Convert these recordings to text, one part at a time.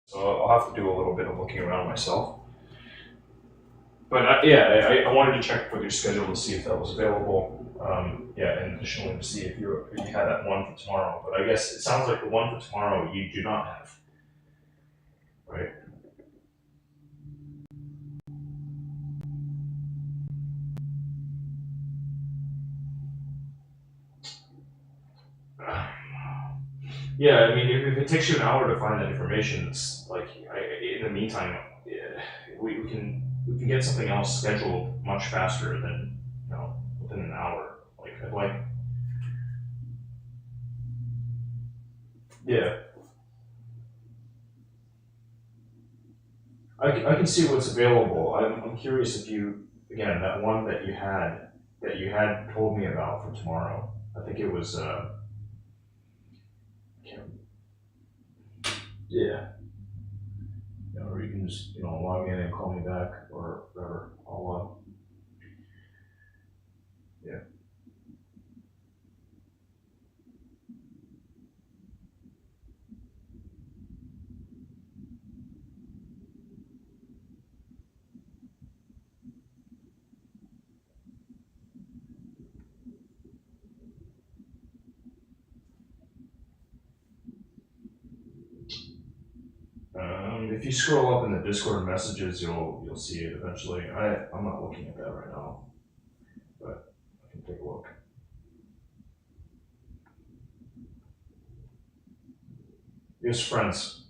So I'll have to do a little bit of looking around myself. But yeah, I wanted to check with your schedule to see if that was available. Yeah, and additionally to see if you had that one for tomorrow. But I guess it sounds like the one for tomorrow you do not have, right? Yeah, I mean, if it takes you an hour to find that information, it's like in the meantime, yeah, we can get something else scheduled much faster than within an hour. Like I'd like, yeah, I can see what's available. I'm curious if you again that one that you had told me about for tomorrow. I think it was can't- yeah, or you can just log in and call me back or whatever. I'll yeah. If you scroll up in the Discord messages, you'll see it eventually. I'm not looking at that right now, but I can take a look. Yes, friends.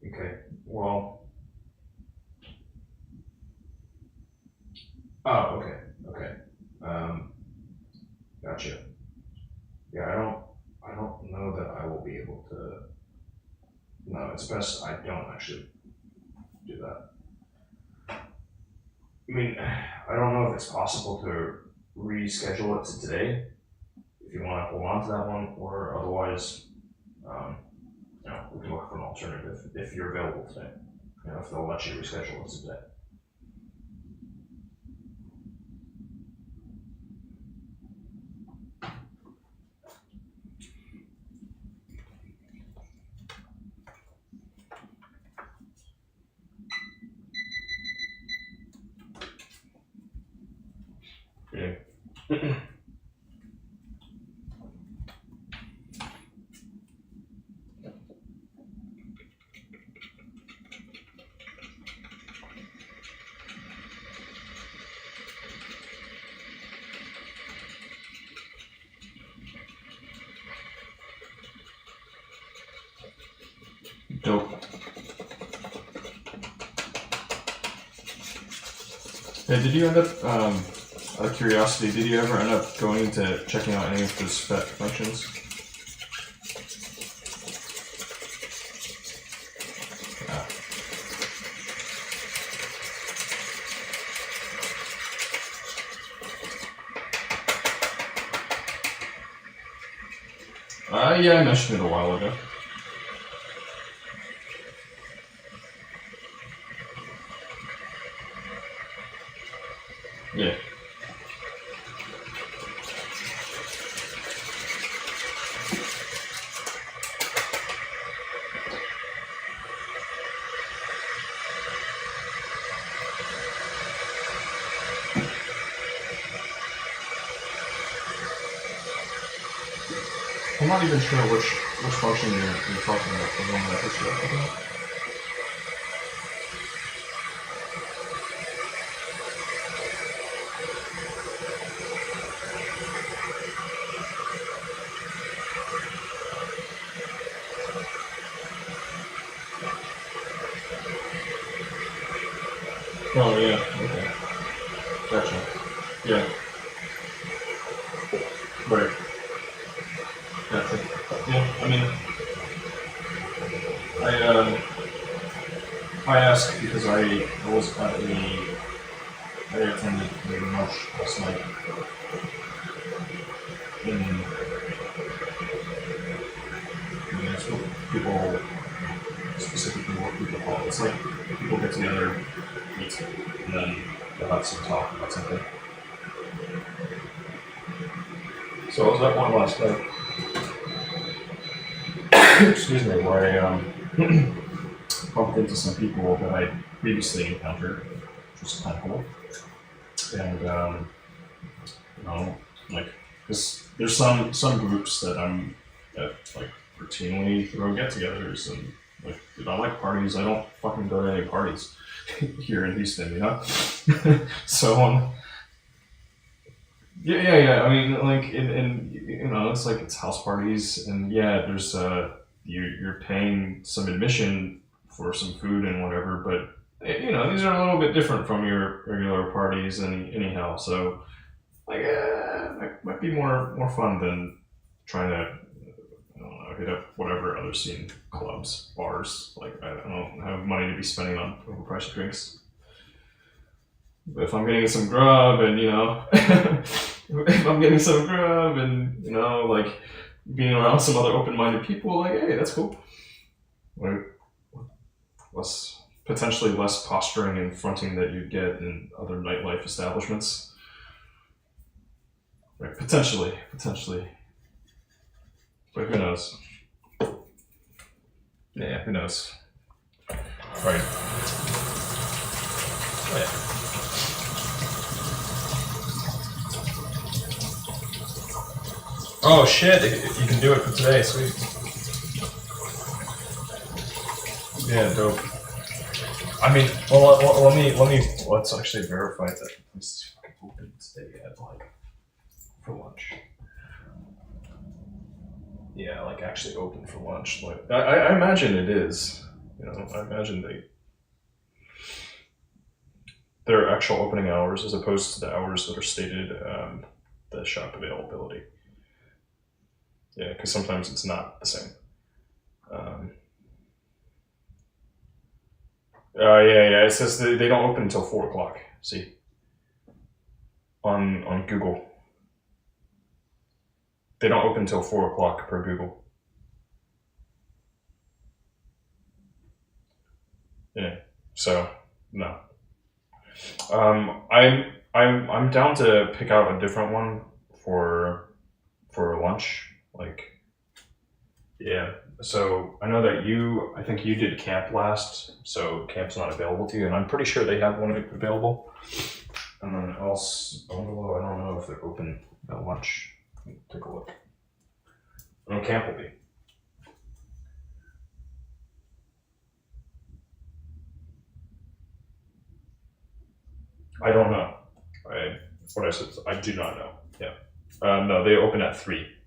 Okay. Well. Oh, okay. Okay. Um, gotcha. Yeah, I don't know that I will be able to. No, it's best I don't actually do that. I mean, I don't know if it's possible to reschedule it to today if you want to hold on to that one, or otherwise, um, we can look for an alternative if you're available today. If they'll let you reschedule it today. Yeah. Dope. Hey, did you end up, out of curiosity, did you ever end up going to checking out any of the spec functions? Yeah, I mentioned it a while ago. Yeah. I'm not even sure which function you're talking about, the one that I just talking about. Oh, yeah, okay. Gotcha. Yeah, right. Gotcha. Yeah, I mean, I asked because I was at I attended the march last night in Minnesota. People, specifically what people call it's like people get together, eat, and then they'll have some talk about something. So I was at one last night. Excuse me, where I bumped into some people that I previously encountered, which was kind of cool. And you know, like, cause there's some groups that like routinely throw get-togethers, and like, if I like parties, I don't fucking go to any parties here in Houston, you know. So yeah. I mean, like, and you know, it's like it's house parties, and yeah, there's you're paying some admission for some food and whatever, but you know, these are a little bit different from your regular parties, anyhow. So like, might be more fun than trying to, I don't know, hit up whatever other scene, clubs, bars. Like, I don't have money to be spending on overpriced drinks. But if I'm getting some grub and, you know, if I'm getting some grub and, you know, like, being around some other open-minded people, like, hey, that's cool. Like, potentially less posturing and fronting that you'd get in other nightlife establishments. Right, potentially. But who knows? Yeah, who knows? Right. Oh, yeah. Oh shit! If you can do it for today, sweet. Yeah, dope. I mean, well, let's actually verify that this is fucking open today at like for lunch. Yeah, like actually open for lunch. Like I imagine it is. You know, I imagine their actual opening hours as opposed to the hours that are stated the shop availability. Yeah, because sometimes it's not the same. Yeah. It says they don't open until 4 o'clock. See, on Google, they don't open until 4 o'clock per Google. Yeah, so no. I'm down to pick out a different one for lunch. Like, yeah. So I know that I think you did camp last, so camp's not available to you, and I'm pretty sure they have one available. And then else, I don't know if they're open at lunch. Take a look. I know camp will be. I don't know. What I said, I do not know. Yeah. No, they open at 3.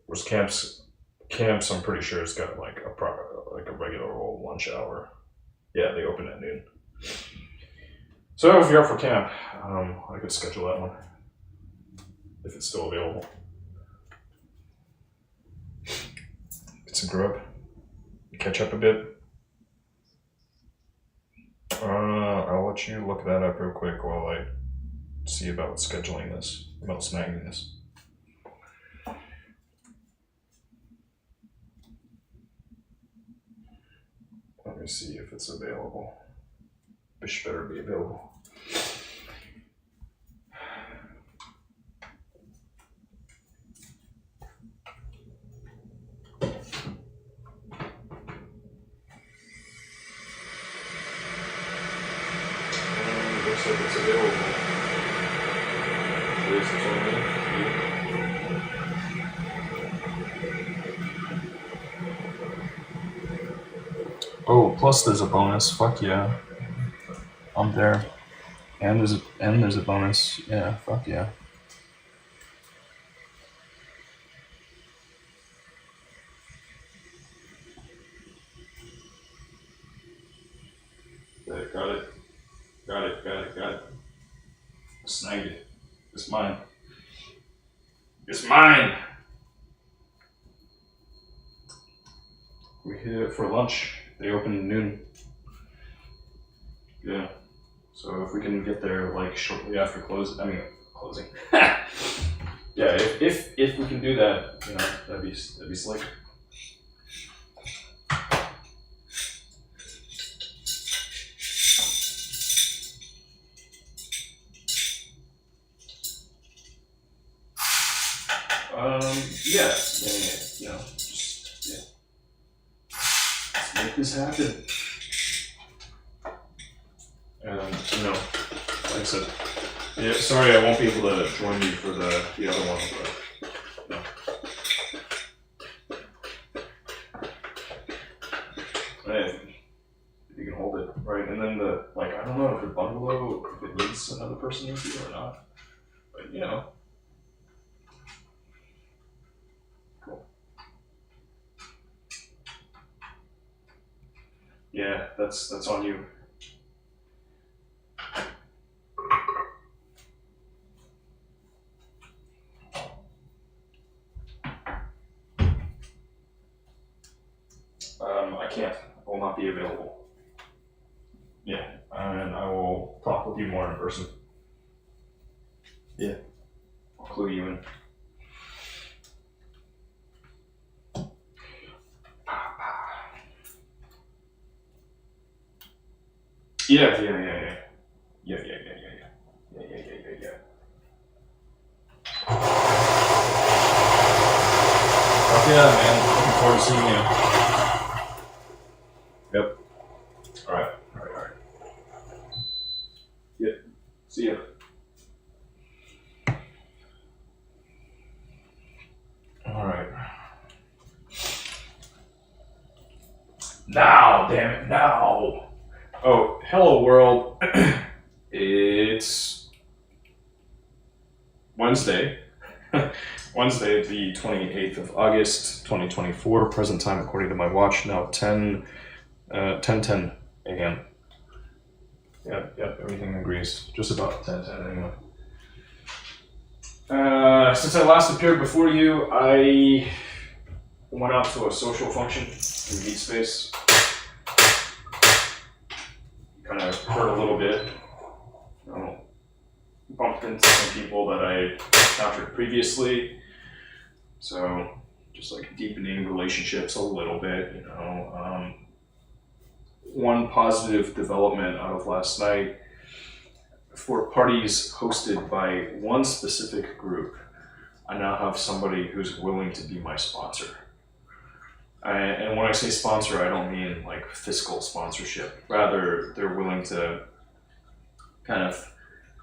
Whereas camps, I'm pretty sure it's got like a regular old lunch hour. Yeah, they open at noon. So if you're up for camp, I could schedule that one if it's still available. Get some grub, catch up a bit. I'll let you look that up real quick while I see about scheduling this, about snagging this. Let me see if it's available. Fish better be available. Looks like it's available. Today's the 20th. Oh, plus there's a bonus. Fuck yeah. I'm there. And there's a bonus. Yeah, fuck yeah. Got it. Snagged it. It's mine. We hit it for lunch. They open at noon. Yeah. So if we can get there like shortly after closing. Yeah, if we can do that, you know, that'd be slick. things happen. And, like I said, yeah, sorry I won't be able to join you for the other one, but no. Hey, if you can hold it, right? And then I don't know if the bungalow, if it needs another person with you or not. But, Cool. Yeah, that's on you. I can't. I will not be available. Yeah, and I will talk with you more in person. Yeah. I'll clue you in. Yeah. Yeah, man. Looking forward to seeing you. Yep. All right. Yep. See ya. All right. Now, damn it, now. Oh, hello world. It's Wednesday. Wednesday, the 28th of August, 2024. Present time, according to my watch, now 10:10 a.m. Yep, everything agrees. Just about 10:10 anyway. Since I last appeared before you, I went out to a social function in Meat Space. Kind of heard a little bit. Bumped into some people that I encountered previously. So, just like deepening relationships a little bit, One positive development out of last night, for parties hosted by one specific group, I now have somebody who's willing to be my sponsor. And when I say sponsor, I don't mean like fiscal sponsorship. Rather, they're willing to kind of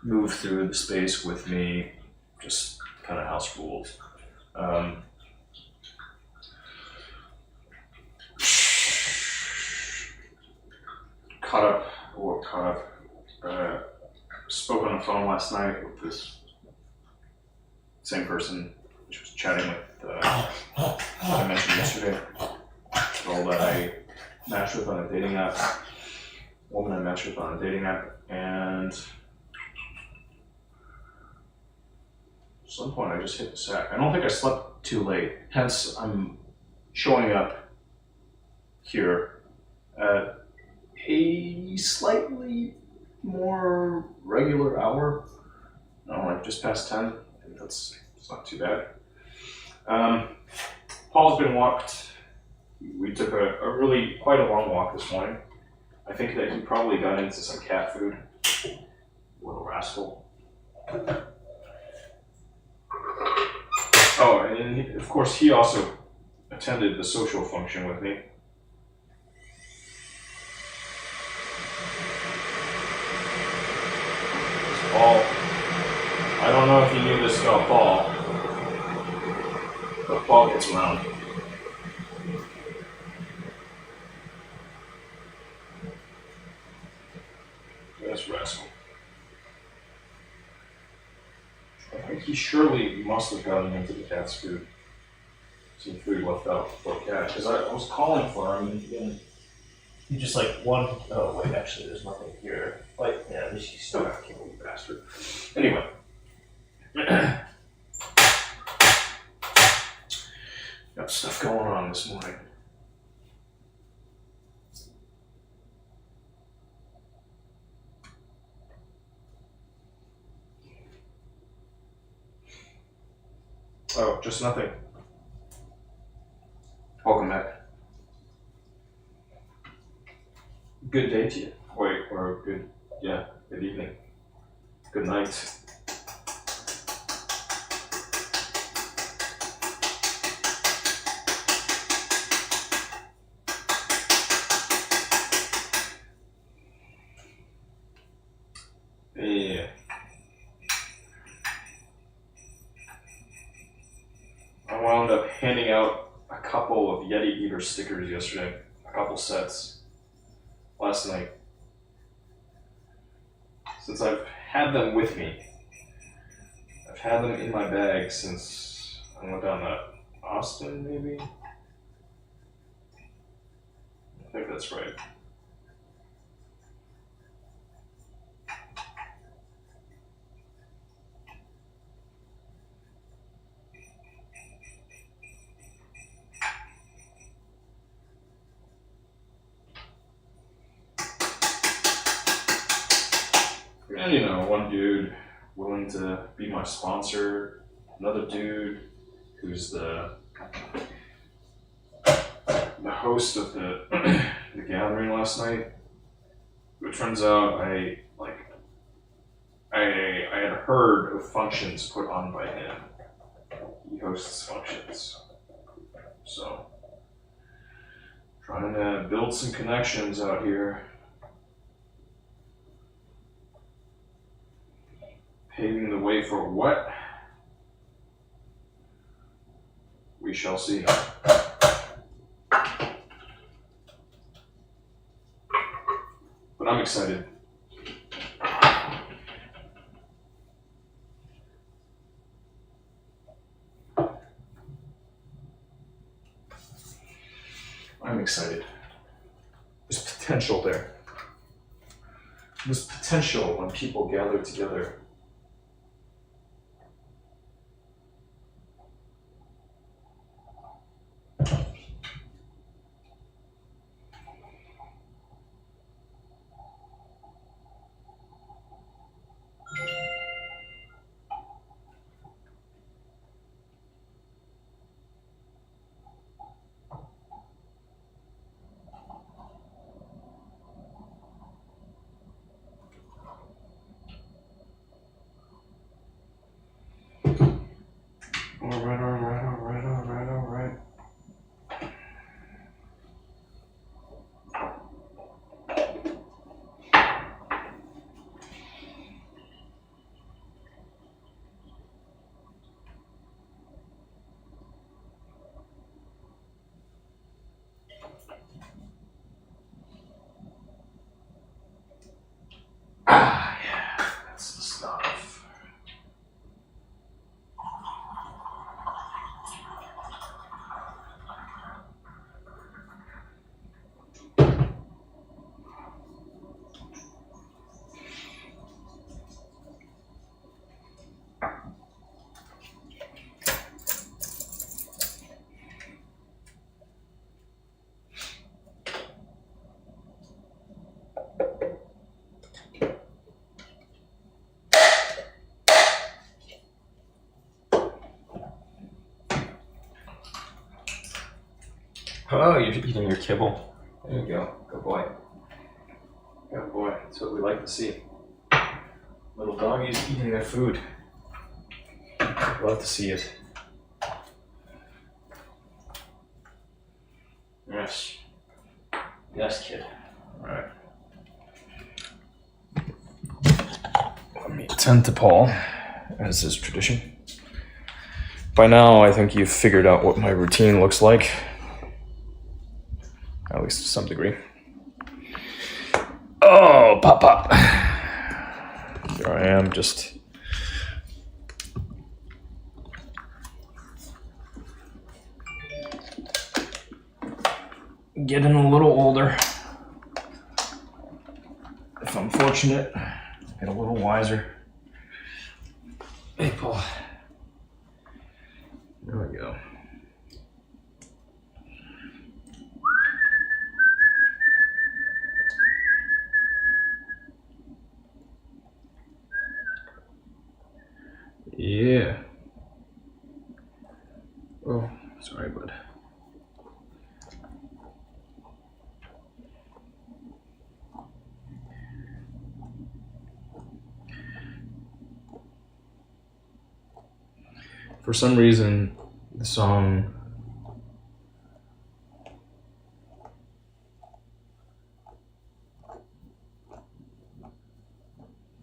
move through the space with me, just kind of house rules. Spoke on the phone last night with this same person, which was chatting with, I mentioned yesterday, girl that I matched with on a dating app, woman I matched with on a dating app, and at some point I just hit the sack. I don't think I slept too late, hence I'm showing up here at a slightly more regular hour, like just past 10. I think it's not too bad. Paul's been walked. We took a really quite a long walk this morning. I think that he probably got into some cat food. Little rascal. Oh, and of course he also attended the social function with me. Paul, I don't know if you knew this about Paul, but Paul gets around. That's rascal. I think he surely must have gotten into the cat's food. Some food left out for a cat, because I was calling for him and he just oh wait, actually there's nothing here. Yeah, at least he's still got a kibble, you bastard. Anyway. Got stuff going on this morning. Oh, just nothing. Welcome back. Good day to you. Good evening. Good night. Yeti Eater stickers yesterday. A couple sets. Last night. Since I've had them with me. I've had them in my bag since I went down to Austin, maybe? I think that's right. And, you know, one dude willing to be my sponsor, another dude who's the host of the the gathering last night. It turns out I had heard of functions put on by him. He hosts functions. So trying to build some connections out here. Paving the way for what? We shall see. But I'm excited. I'm excited. There's potential there. There's potential when people gather together. All right. Ah, yeah, that's the stuff. Oh, you're eating your kibble. There you go. Good boy. Good boy. That's what we like to see. Little doggies eating their food. Love to see it. Yes. Yes, kid. Alright. Let me attend to Paul, as is tradition. By now, I think you've figured out what my routine looks like. At least to some degree. Oh, pop, pop. Here I am, just getting a little older. If I'm fortunate, get a little wiser. Hey, Paul. There we go. Yeah. Oh, sorry, bud. For some reason, the song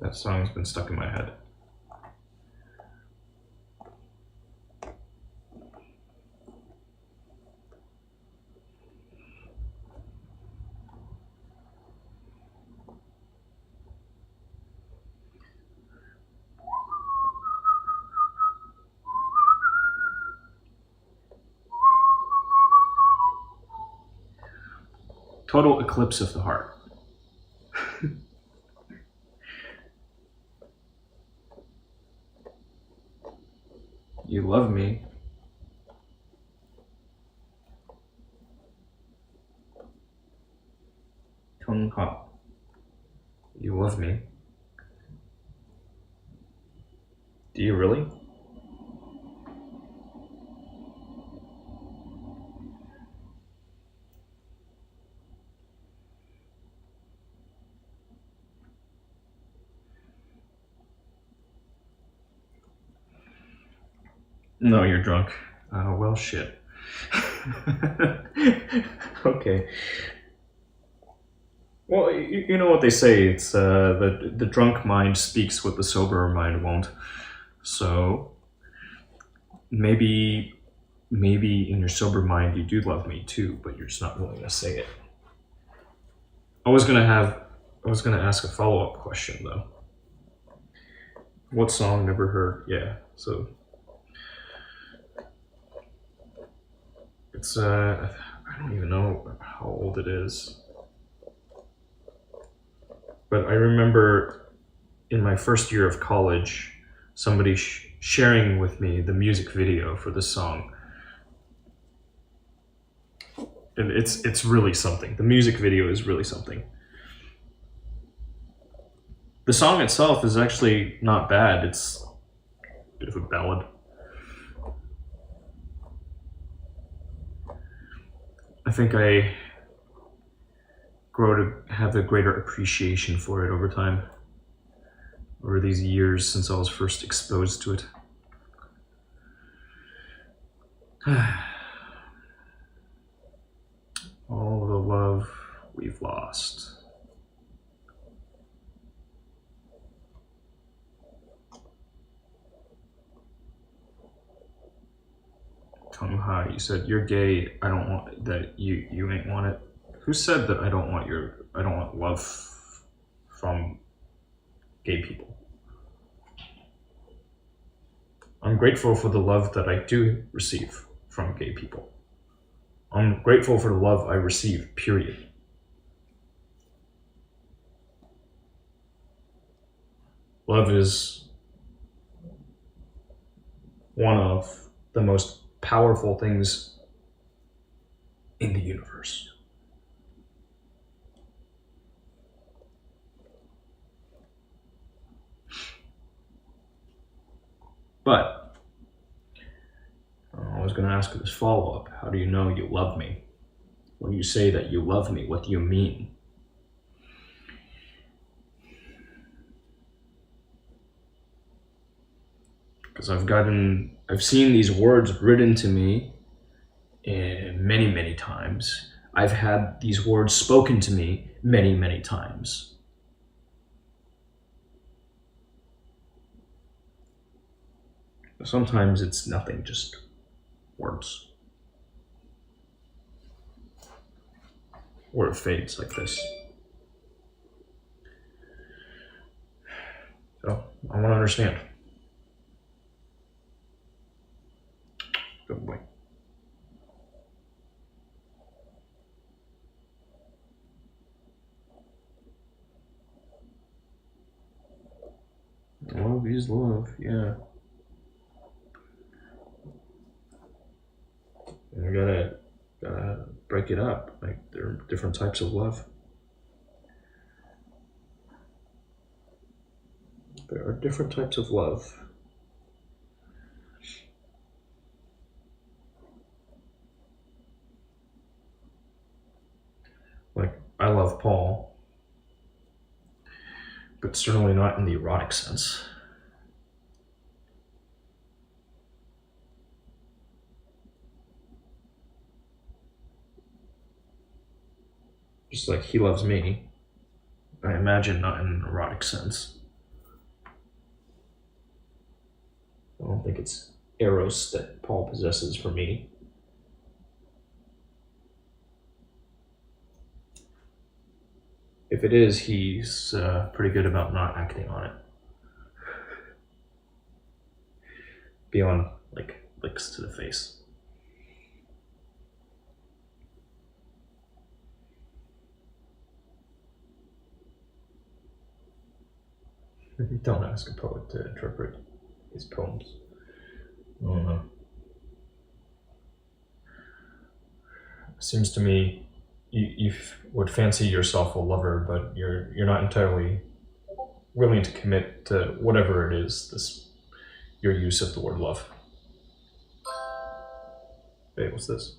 that song's been stuck in my head. Total eclipse of the heart. You love me. Tung Ha. You love me. Do you really? No, you're drunk. Well, shit. Okay. Well, you know what they say. It's the drunk mind speaks what the sober mind won't. So maybe in your sober mind you do love me too, but you're just not willing to say it. I was gonna ask a follow-up question though. What song never heard? Yeah, so it's I don't even know how old it is. But I remember in my first year of college, somebody sharing with me the music video for the song. And it's really something. The music video is really something. The song itself is actually not bad. It's a bit of a ballad. I think I grow to have a greater appreciation for it over time, over these years since I was first exposed to it. All the love we've lost. Tung Ha, you said you're gay. I don't want that. You ain't want it. Who said that I don't want love from gay people? I'm grateful for the love that I do receive from gay people. I'm grateful for the love I receive, period. Love is one of the most powerful things in the universe. But I was going to ask this follow-up. How do you know you love me? When you say that you love me, what do you mean? Because I've seen these words written to me many, many times. I've had these words spoken to me many, many times. Sometimes it's nothing, just words. Or it fades like this. So, I want to understand. Good boy. Love is love, yeah. And we gotta break it up. Like, there are different types of love. There are different types of love. Like, I love Paul, but certainly not in the erotic sense. Just like he loves me, I imagine not in an erotic sense. I don't think it's eros that Paul possesses for me. If it is, he's pretty good about not acting on it. Beyond, like, licks to the face. Don't ask a poet to interpret his poems. I don't know. Seems to me you would fancy yourself a lover, but you're not entirely willing to commit to whatever it is. Your use of the word love. Hey, what's this?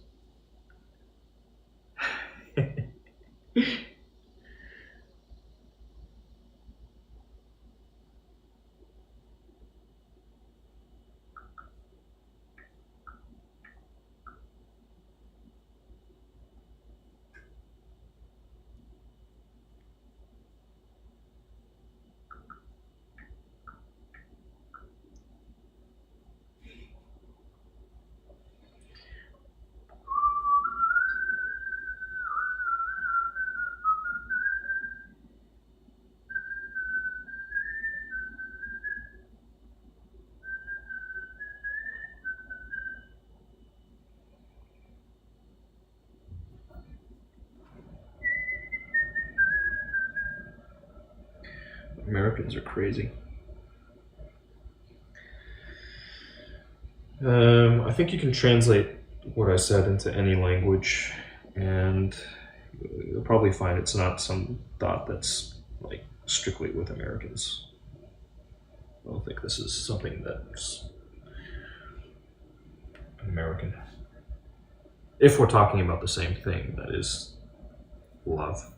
Americans are crazy. I think you can translate what I said into any language, and you'll probably find it's not some thought that's like strictly with Americans. I don't think this is something that's American. If we're talking about the same thing, that is love.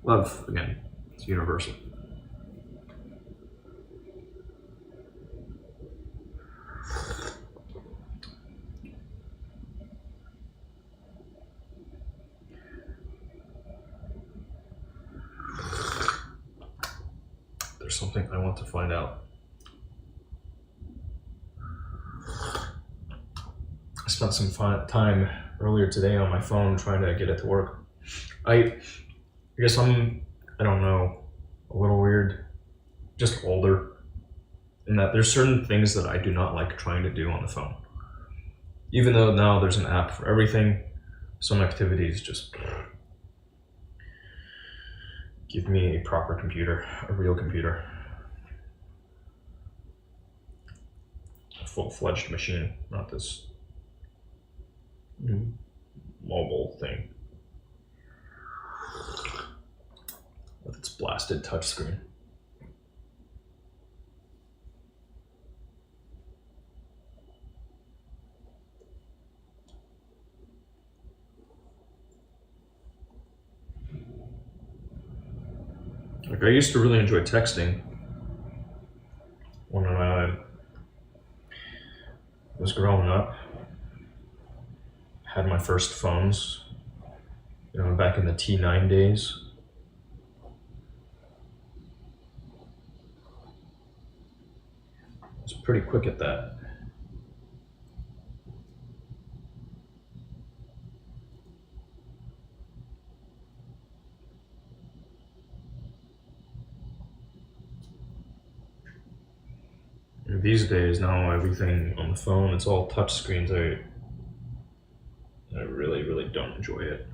Love, again, it's universal. There's something I want to find out. I spent some time earlier today on my phone trying to get it to work. I guess I don't know, a little weird, just older, in that there's certain things that I do not like trying to do on the phone. Even though now there's an app for everything, some activities just give me a proper computer, a real computer. A full-fledged machine, not this mobile thing with its blasted touchscreen. Like, I used to really enjoy texting when I was growing up. Had my first phones, back in the T9 days. I was pretty quick at that. And these days, now everything on the phone, it's all touch screens. I really, really don't enjoy it.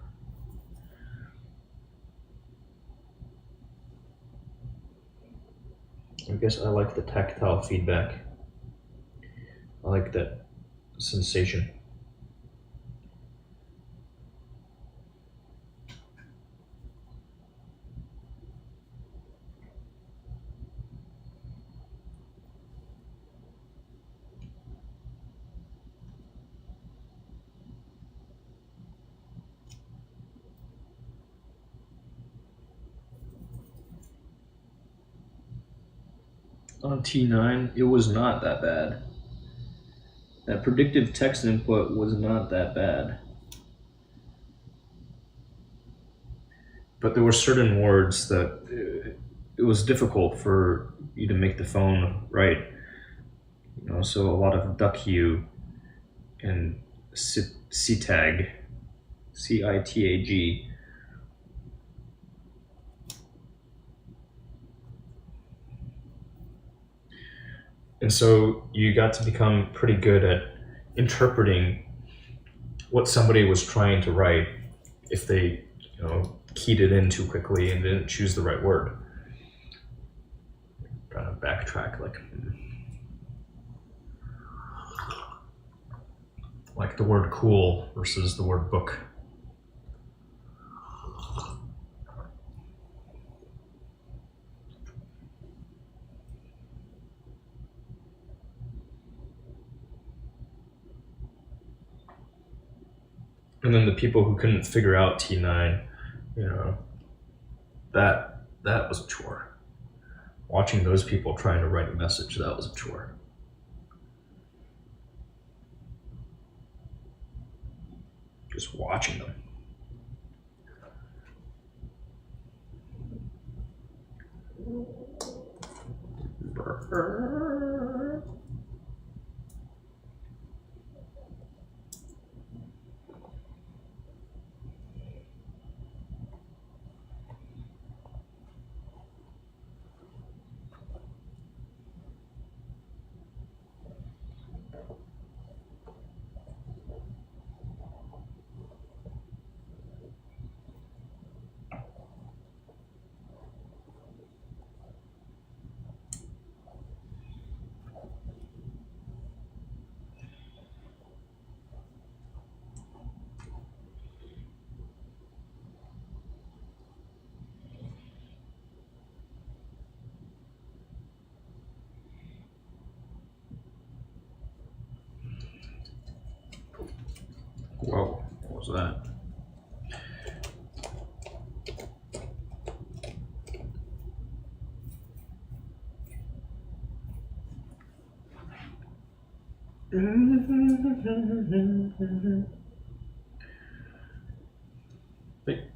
I guess I like the tactile feedback. I like that sensation. On T9, it was not that bad. That predictive text input was not that bad. But there were certain words that it was difficult for you to make the phone right. So a lot of duck you and CTAG, CITAG. And so you got to become pretty good at interpreting what somebody was trying to write if they, keyed it in too quickly and didn't choose the right word. Kind of backtrack, like the word cool versus the word book. And then the people who couldn't figure out T9, you know, that was a chore. Watching those people trying to write a message, that was a chore. Just watching them. Whoa, what was that? Hey.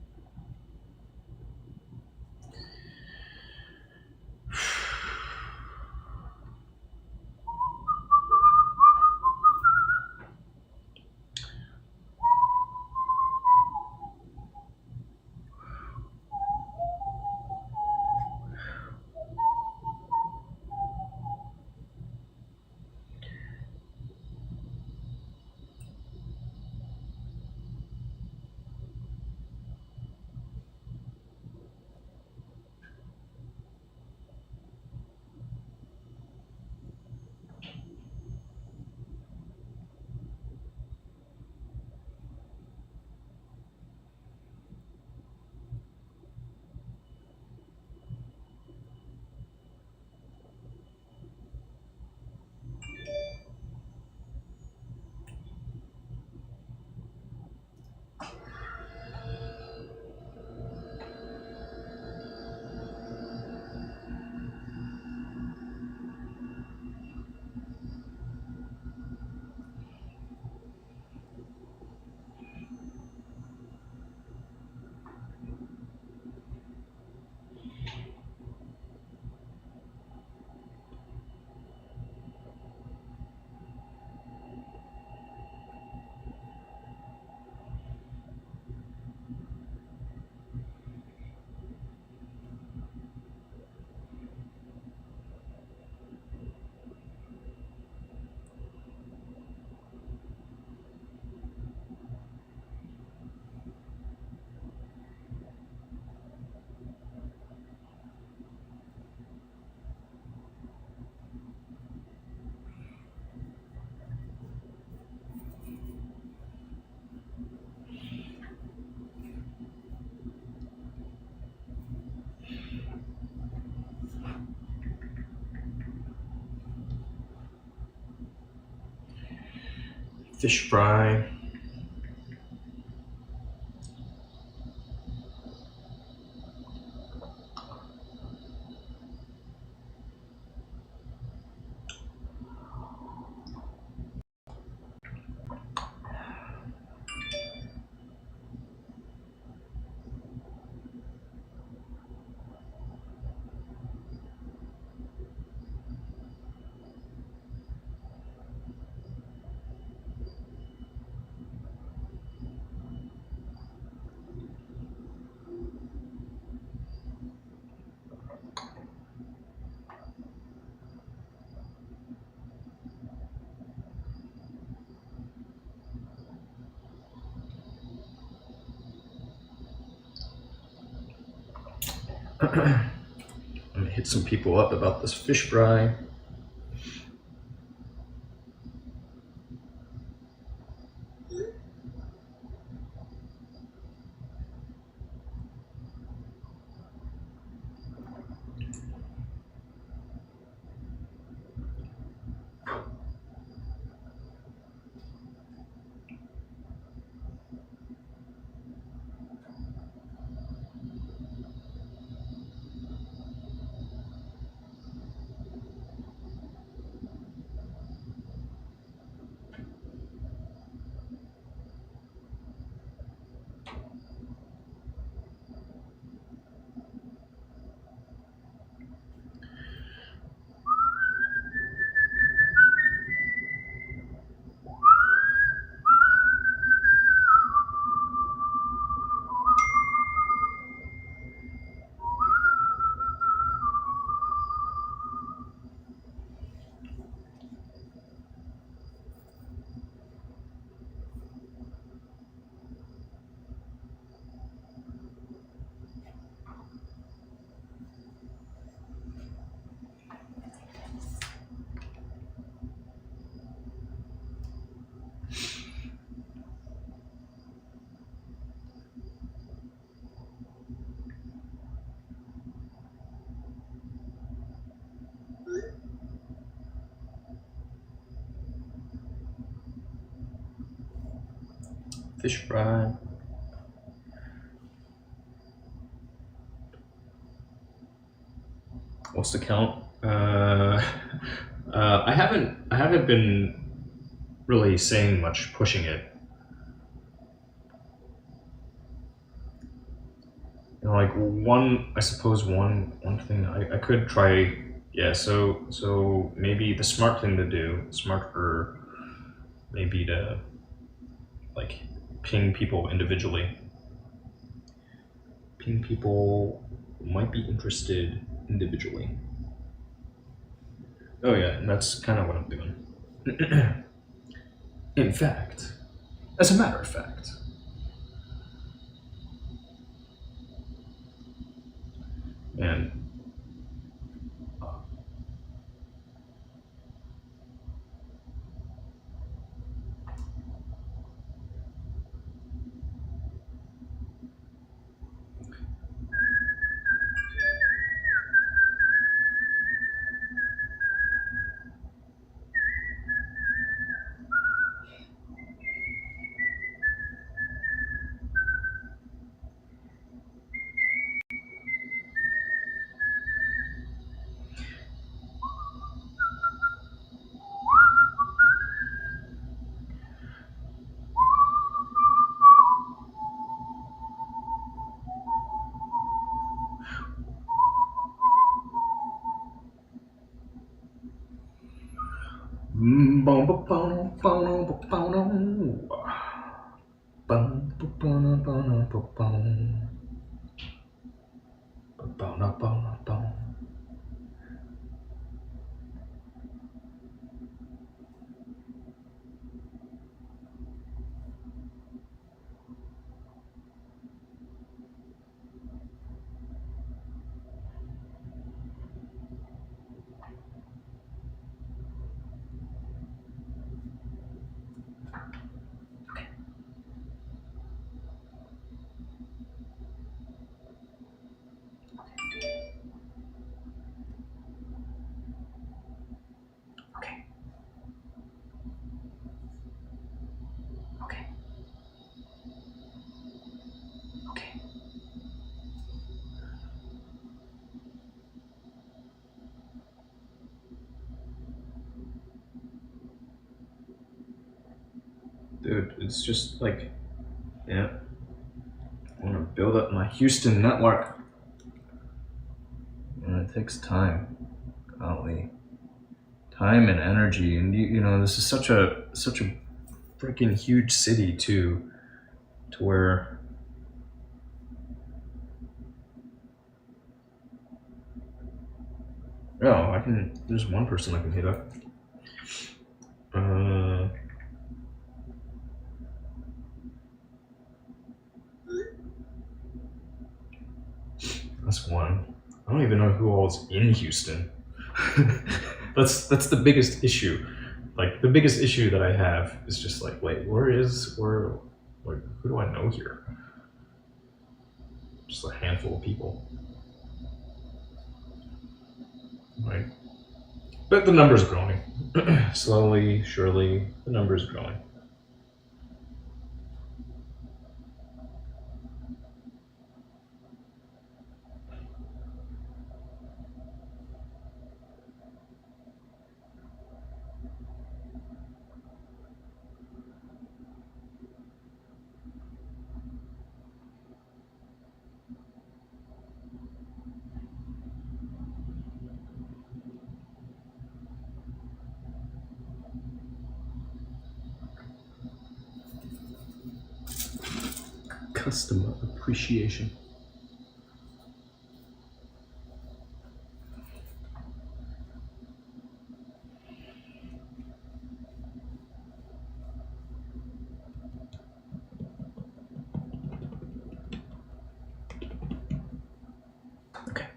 Fish fry. I'm gonna hit some people up about this fish fry. Fish fry. What's the count? I haven't been really saying much, pushing it. You know, like I suppose one thing I could try. Yeah, so maybe the smart thing to do, smarter, maybe to like ping people individually. Ping people who might be interested individually. Oh yeah, and that's kind of what I'm doing. In fact, as a matter of fact, and dude, it's just like, yeah, I want to build up my Houston network, and it takes time. Golly, time and energy, and you know, this is such a freaking huge city too, to where oh, I can. There's one person I can hit up. Uh, That's one. I don't even know who all is in Houston. That's the biggest issue. Like the biggest issue that I have is just like, wait, who do I know here? Just a handful of people. Right. But the number's growing. Slowly, surely, the number's growing. Customer appreciation. Okay.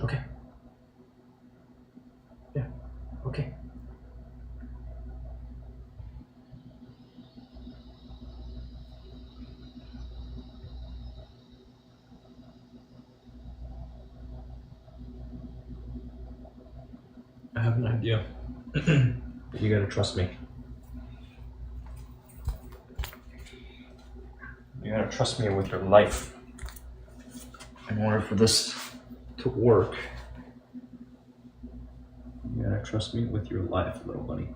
Okay. Yeah. Okay. I have an idea. But you gotta trust me. You gotta trust me with your life. In order for this to work, you gotta trust me with your life, little buddy.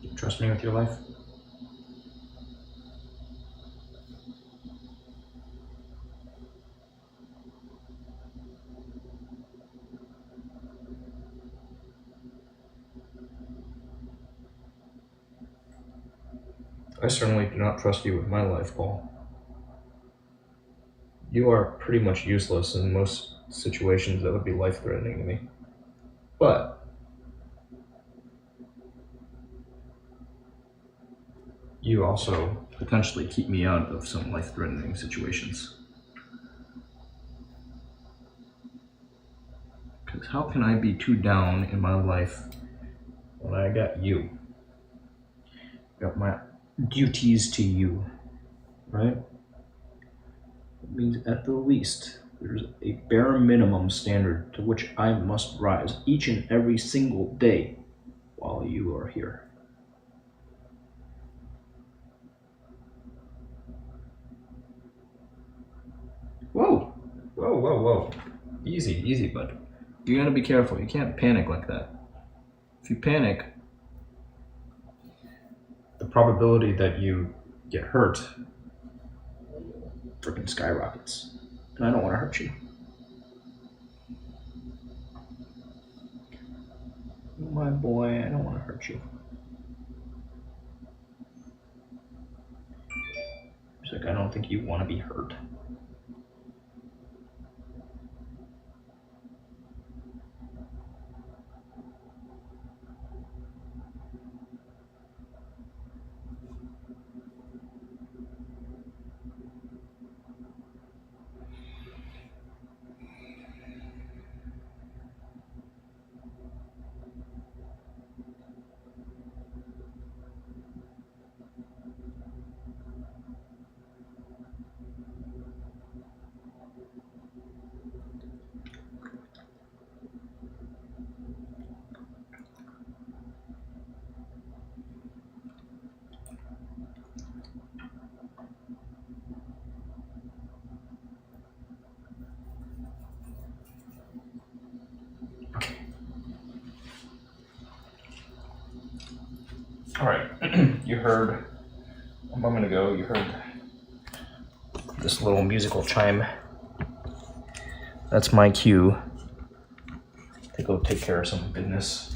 You trust me with your life? I certainly do not trust you with my life, Paul. You are pretty much useless in most situations that would be life-threatening to me. But you also potentially keep me out of some life-threatening situations. Because how can I be too down in my life when I got you? Got my duties to you, right? It means at the least there's a bare minimum standard to which I must rise each and every single day while you are here. Whoa! Whoa, whoa, whoa. Easy, easy, bud. You gotta be careful. You can't panic like that. If you panic, the probability that you get hurt freaking skyrockets. And I don't want to hurt you. My boy, I don't want to hurt you. It's like I don't think you want to be hurt. All right, you heard a moment ago. You heard this little musical chime. That's my cue to go take care of some business.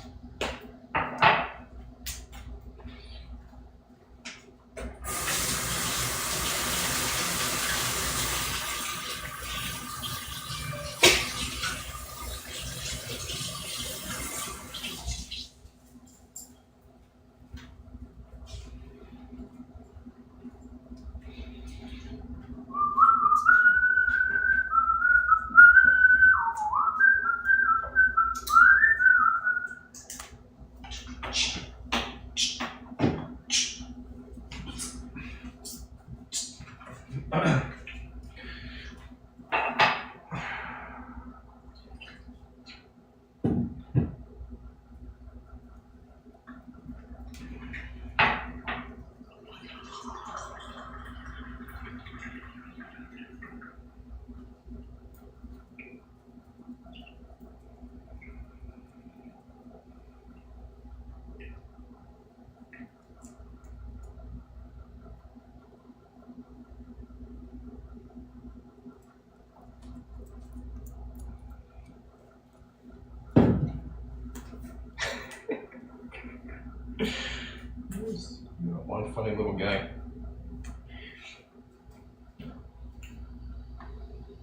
One funny little guy.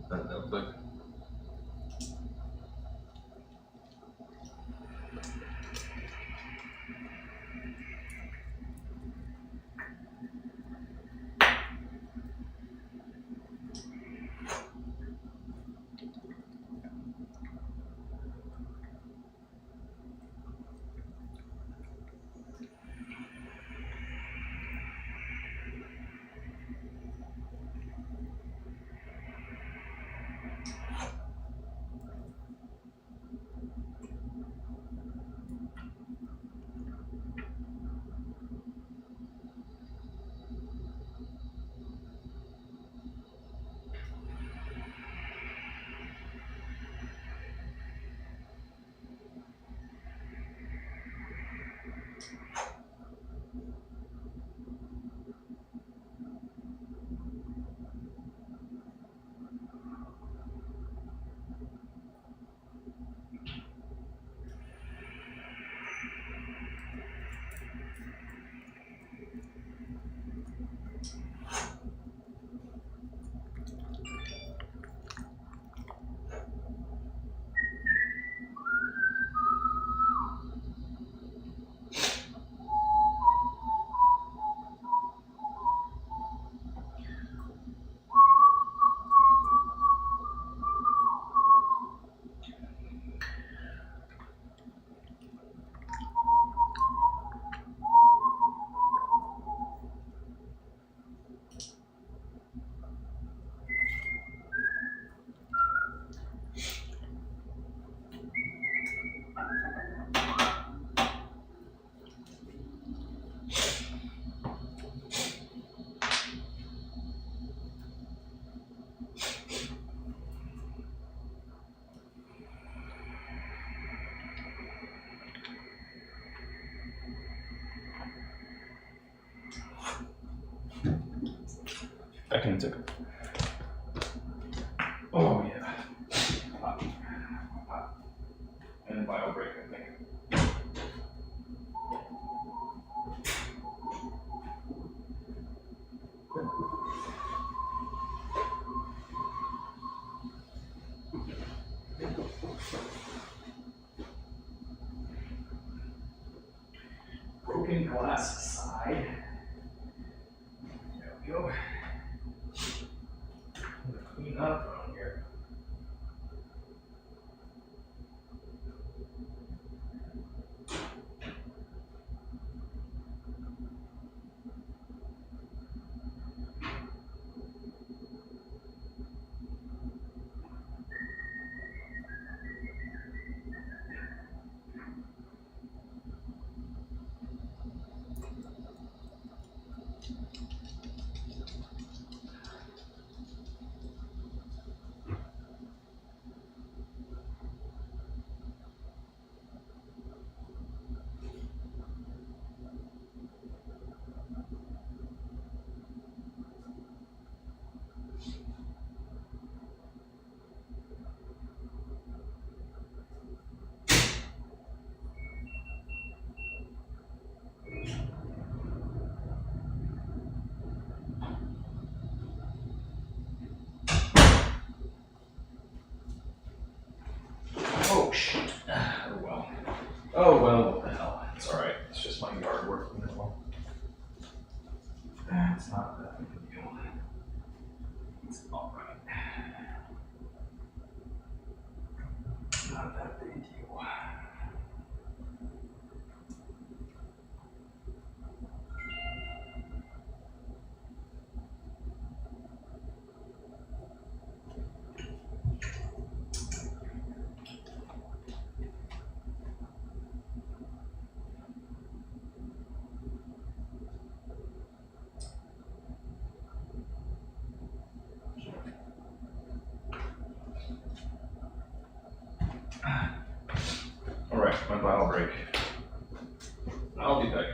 But back in a second. Oh yeah. And bio break, I think. Broken glass aside. There we go. I'm gonna clean up around here. Oh, well, what the hell. It's alright. It's just my yard work from now on. It's not that big a deal. It's alright. Not that big a deal. Alright, my bile break. I'll be back.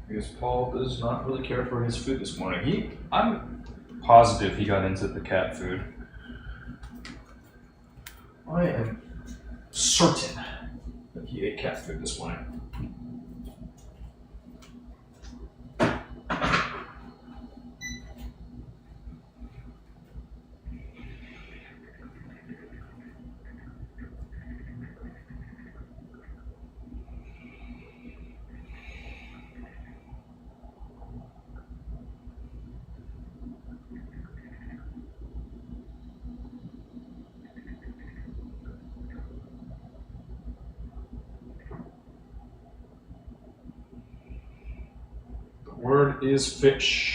Because Paul does not really care for his food this morning. I'm positive he got into the cat food. I am certain that he ate cat food this morning. Word is fish.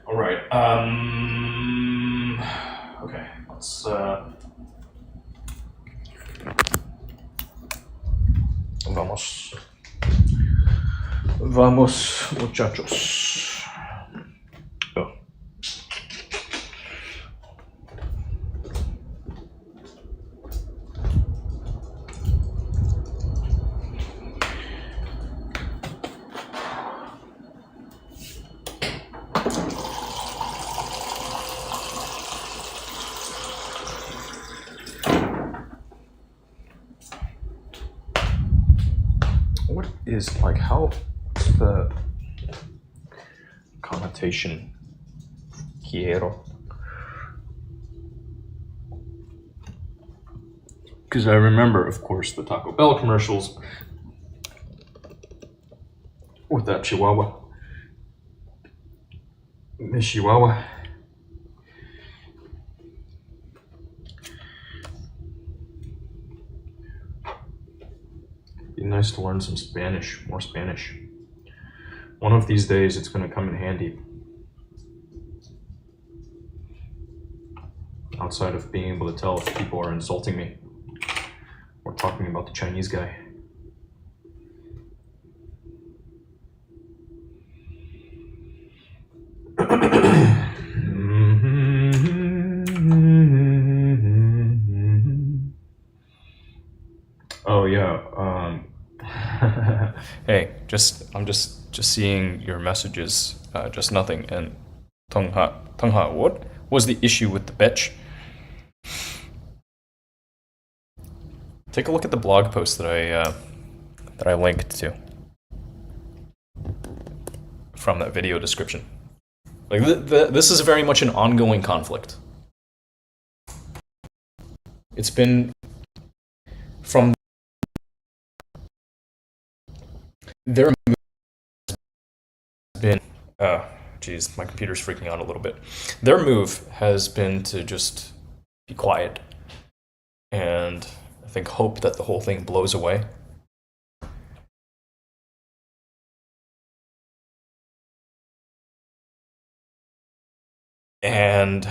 All right. Okay. Let's. Vamos. Vamos, muchachos. Oh. What is like how the connotation quiero? Because I remember, of course, the Taco Bell commercials with that Chihuahua. The Chihuahua. Be nice to learn some Spanish, more Spanish. One of these days it's going to come in handy. Outside of being able to tell if people are insulting me or talking about the Chinese guy. Oh yeah. Hey, I'm just seeing your messages. Just nothing. And Tongha, what was the issue with the bitch? Take a look at the blog post that I linked to from that video description. Like this is very much an ongoing conflict. It's been from their move has been geez, my computer's freaking out a little bit. Their move has been to just be quiet and I think hope that the whole thing blows away. And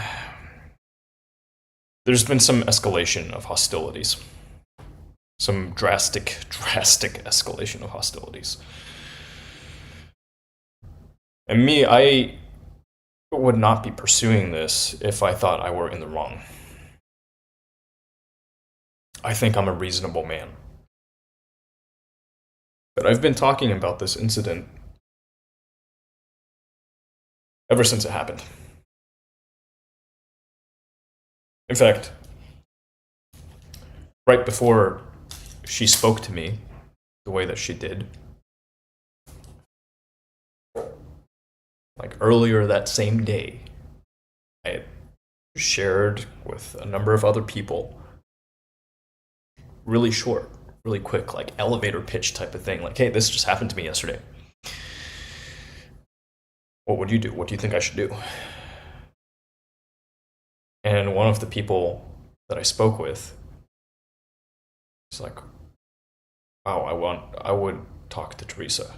there's been some escalation of hostilities. Some drastic escalation of hostilities. And me, I would not be pursuing this if I thought I were in the wrong. I think I'm a reasonable man. But I've been talking about this incident ever since it happened. In fact, right before she spoke to me the way that she did, like earlier that same day, I had shared with a number of other people, really short, really quick, like elevator pitch type of thing, like, hey, this just happened to me yesterday. What would you do? What do you think I should do? And one of the people that I spoke with was like, wow, I would talk to Teresa.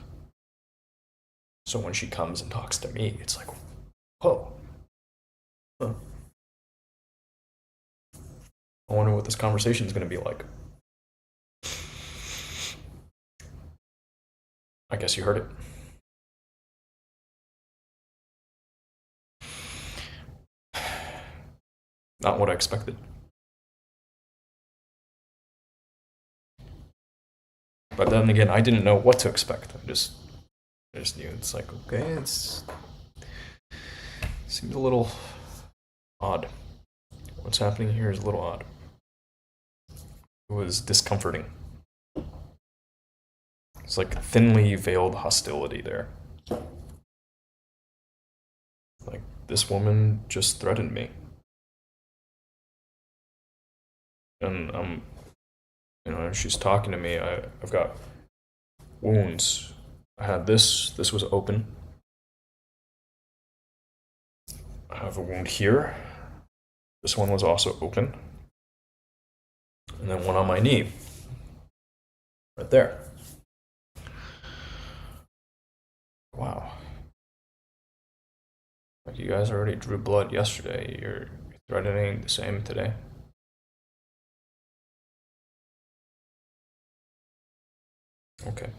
So when she comes and talks to me, it's like, whoa. Huh. I wonder what this conversation is going to be like. I guess you heard it. Not what I expected. But then again, I didn't know what to expect. I just knew it's like, okay, it seems a little odd. What's happening here is a little odd. It was discomforting. It's like thinly veiled hostility there. Like, this woman just threatened me. And she's talking to me. I've got wounds. I had this was open. I have a wound here. This one was also open. And then one on my knee. Right there. Wow. Like, you guys already drew blood yesterday. You're threatening the same today. Okay.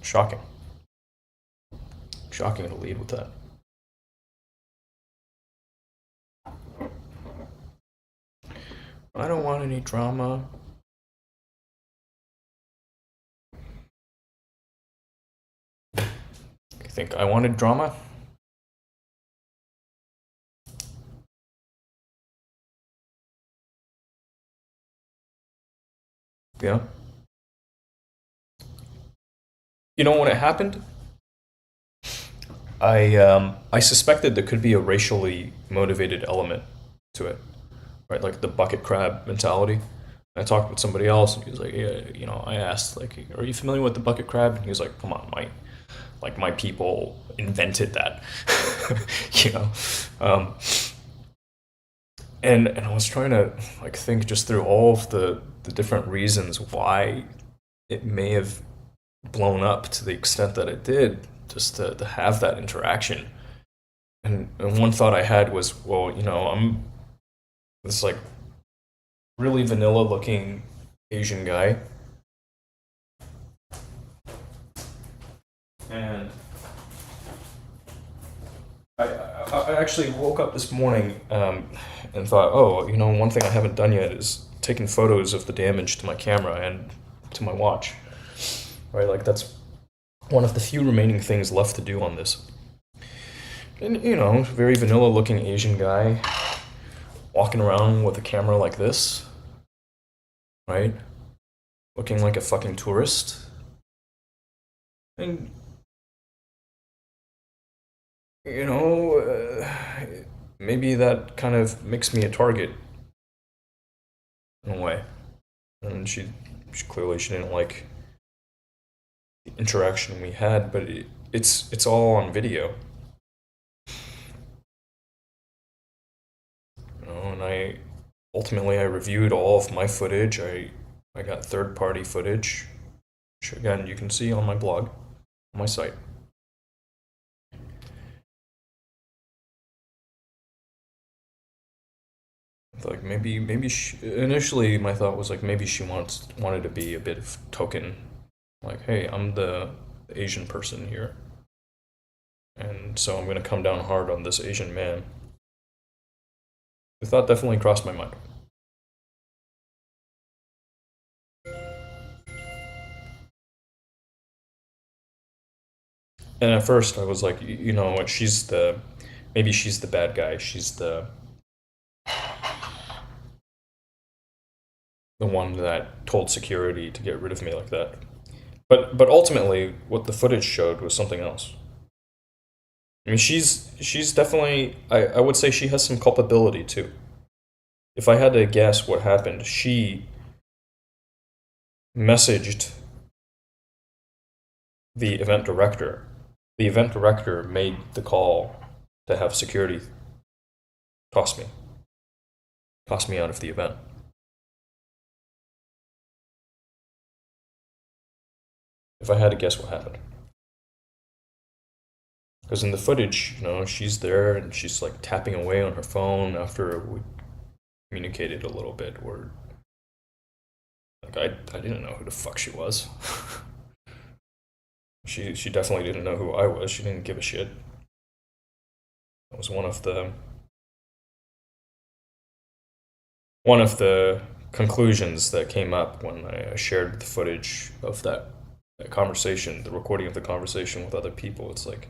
Shocking. Shocking to lead with that. I don't want any drama. You think I wanted drama? Yeah. You know when it happened? I suspected there could be a racially motivated element to it, right? Like the bucket crab mentality. I talked with somebody else, and he was like, "Yeah, I asked, like, are you familiar with the bucket crab?" And he was like, "Come on, my people invented that," you know. And I was trying to like think just through all of the different reasons why it may have blown up to the extent that it did, just to have that interaction. And one thought I had was, well, I'm this like really vanilla looking Asian guy. And I actually woke up this morning and thought, oh, one thing I haven't done yet is taken photos of the damage to my camera and to my watch. Right, like that's one of the few remaining things left to do on this. And very vanilla looking Asian guy walking around with a camera like this, right? Looking like a fucking tourist. And maybe that kind of makes me a target in a way. And she clearly didn't like the interaction we had, but it's all on video. And I reviewed all of my footage. I got third-party footage, which again you can see on my blog, on my site. Like maybe initially my thought was like maybe she wanted to be a bit of token, like, hey, I'm the Asian person here, and so I'm gonna come down hard on this Asian man. The thought definitely crossed my mind. And at first I was like, what, maybe she's the bad guy. She's the one that told security to get rid of me like that. But ultimately, what the footage showed was something else. I mean, she's definitely. I would say she has some culpability too. If I had to guess what happened, she messaged the event director. The event director made the call to have security cost me out of the event. If I had to guess what happened. Because in the footage, she's there and she's like tapping away on her phone after we communicated a little bit. Where like I didn't know who the fuck she was. She definitely didn't know who I was. She didn't give a shit. That was one of the conclusions that came up when I shared the footage of that conversation, the recording of the conversation with other people. It's like,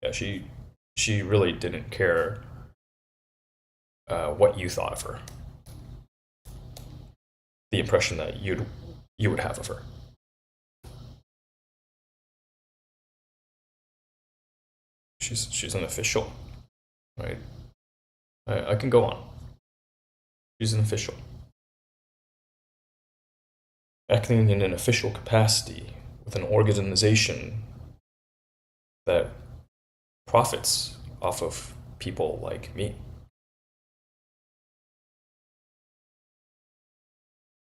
yeah, she really didn't care what you thought of her, the impression that you would have of her. She's an official, right? I can go on. She's an official, acting in an official capacity with an organization that profits off of people like me.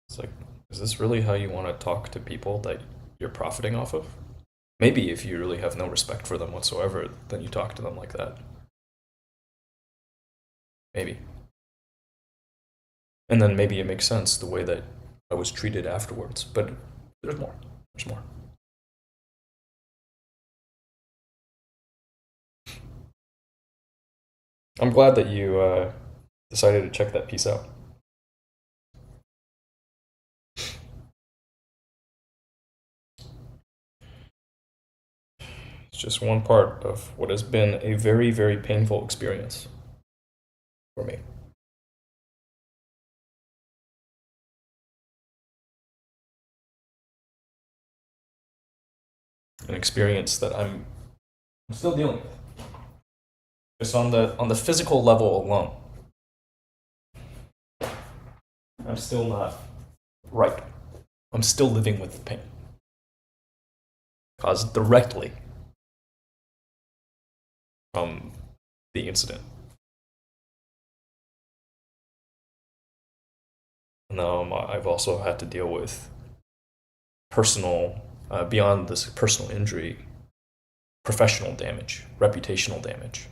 It's like, is this really how you want to talk to people that you're profiting off of? Maybe if you really have no respect for them whatsoever, then you talk to them like that. Maybe. And then maybe it makes sense the way that I was treated afterwards. But there's more. There's more. I'm glad that you decided to check that piece out. It's just one part of what has been a very, very painful experience for me. An experience that I'm still dealing with. Just on the physical level alone, I'm still not right. I'm still living with the pain caused directly from the incident. Now I've also had to deal with personal, beyond this personal injury, professional damage, reputational damage.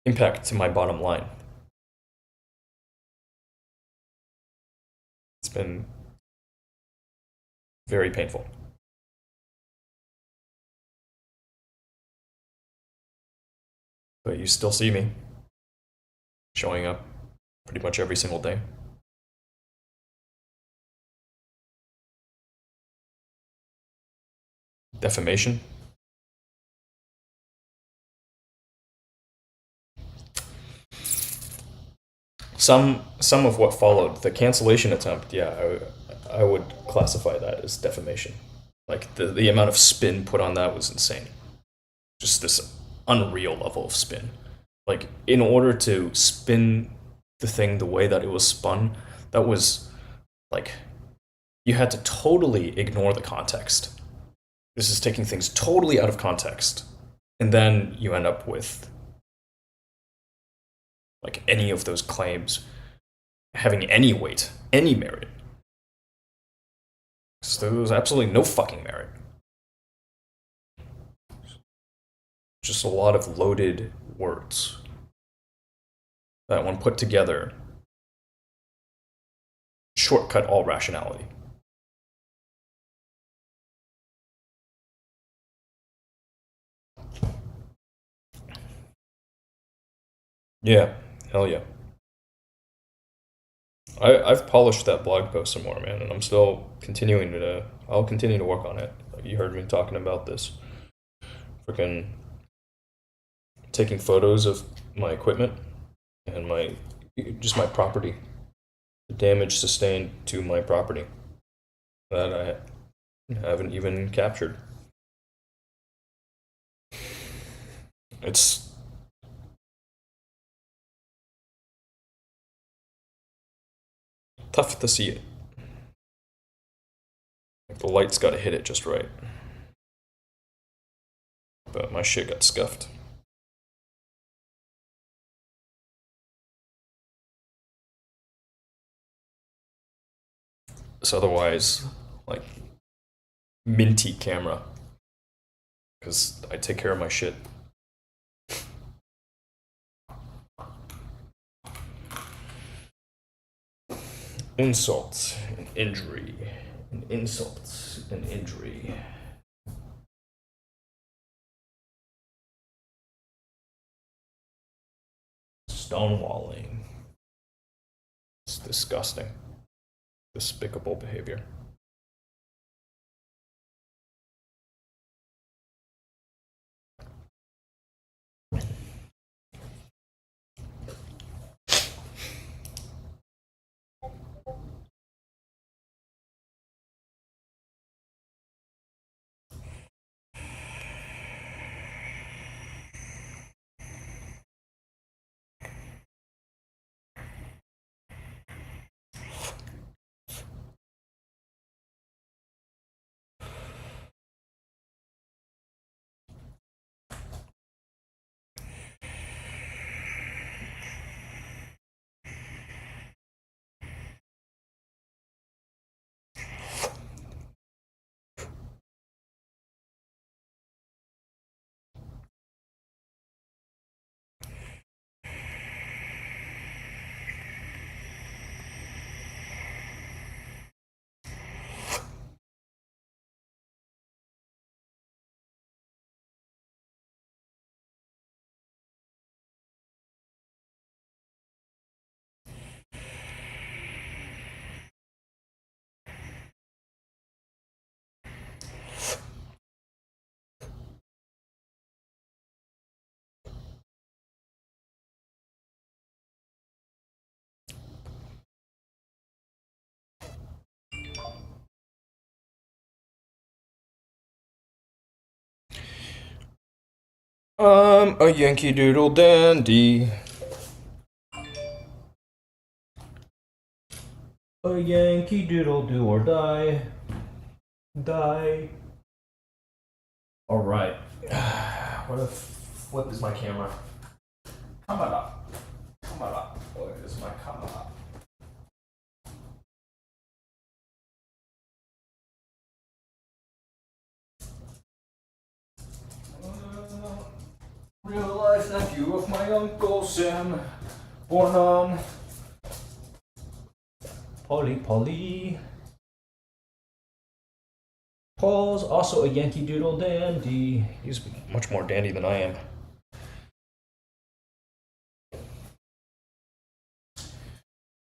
Impact to my bottom line. It's been very painful. But you still see me showing up pretty much every single day. Defamation. Some of what followed, the cancellation attempt, yeah, I would classify that as defamation. Like the amount of spin put on that was insane. Just this unreal level of spin. Like, in order to spin the thing the way that it was spun, that was like, you had to totally ignore the context. This is taking things totally out of context. And then you end up with like any of those claims having any weight, any merit. So there was absolutely no fucking merit. Just a lot of loaded words that, when put together, shortcut all rationality. Yeah, hell yeah. I've polished that blog post some more, man, and I'm still continuing to. I'll continue to work on it. Like, you heard me talking about this. Freaking taking photos of my equipment and my property, the damage sustained to my property that I haven't even captured. It's tough to see it. Like the light's got to hit it just right. But my shit got scuffed. So otherwise, like, minty camera. Because I take care of my shit. Insult and injury. An insult and injury. Stonewalling. It's disgusting. Despicable behavior. I'm a Yankee Doodle dandy. A Yankee Doodle do or die. Die. Alright. What is my camera? Camera. Camera. What is my camera? Real life nephew of my Uncle Sam. Born on Polly. Paul's also a Yankee Doodle dandy. He's much more dandy than I am.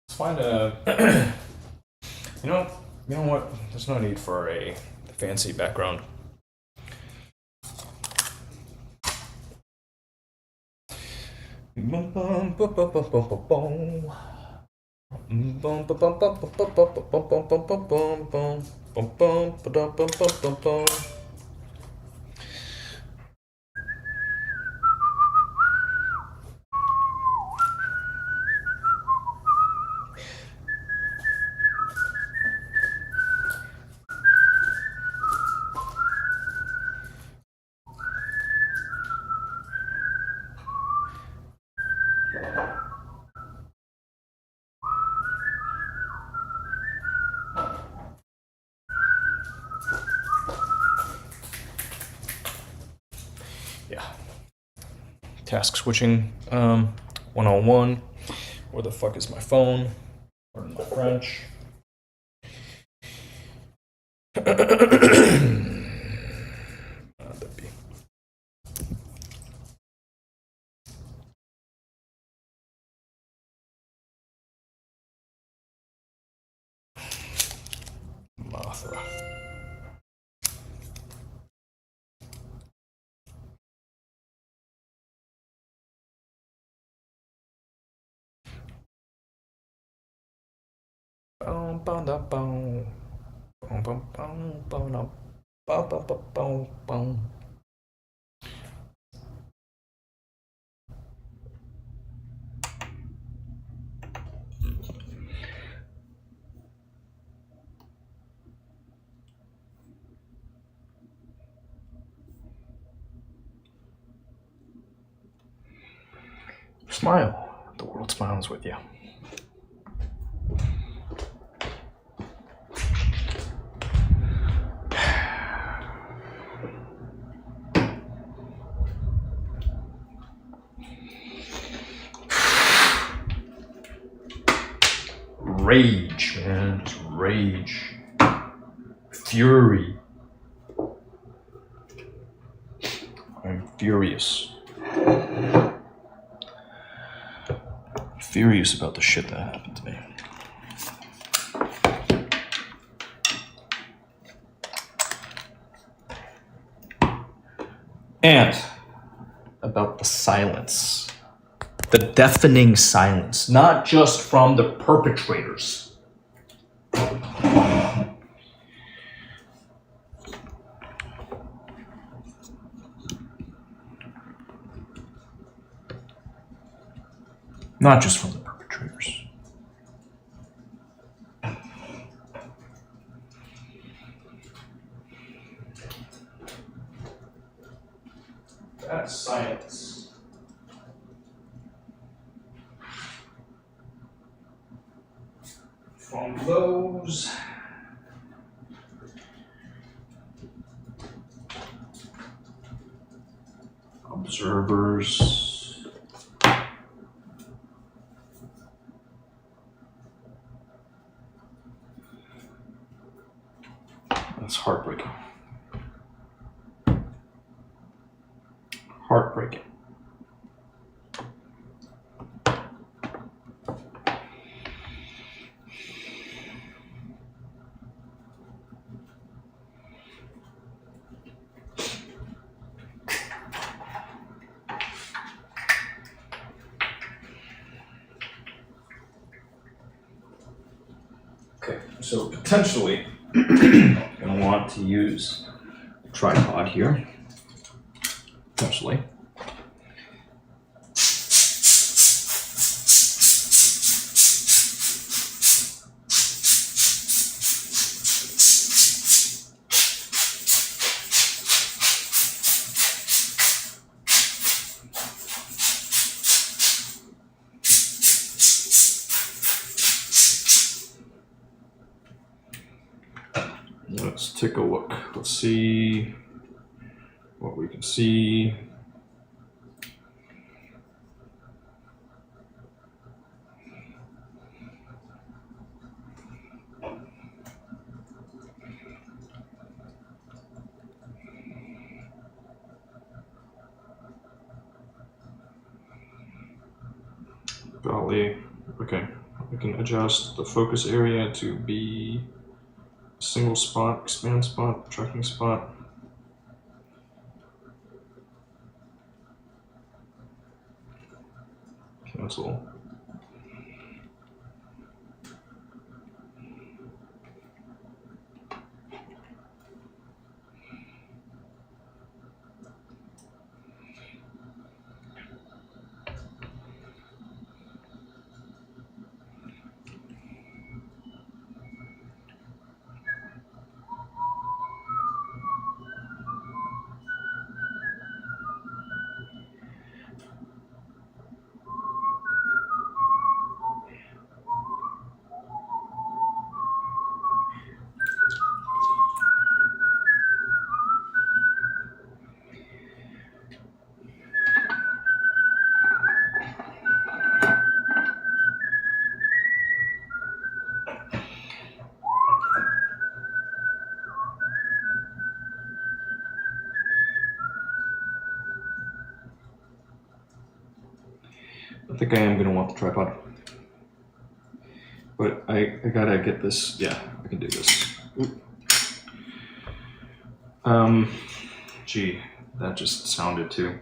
Let's find a. You know what? There's no need for a fancy background. Bum, bum, bum, bum, bum, bum, bum, bum. Bum, bum, bum, bum, bum, bum, bum, bum, bum, bum, bum, bum, bum. Bum, bum, ba-dum, bum, bum, bum, bum. Yeah. Task switching 101. Where the fuck is my phone? Pardon my French. That'd be. Mothra. Boom, boom, da, boom. Boom, boom, boom, boom, da, boom, boom, boom, boom, boom. Smile. The world smiles with you. Rage, man. Just rage. Fury. I'm furious. Furious about the shit that happened to me. And about the silence. The deafening silence. Not just from the perpetrators. Not just from the perpetrators. That's silence. From those Observers. That's heartbreaking. Heartbreaking. Okay, so potentially I'm going to want to use a tripod here. Potentially. Let's take a look. Let's see what we can see. Golly. Okay. We can adjust the focus area to be single spot, expand spot, tracking spot. Cancel. I think I am going to want the tripod. But I gotta get this. Yeah, I can do this. Gee, that just sounded too.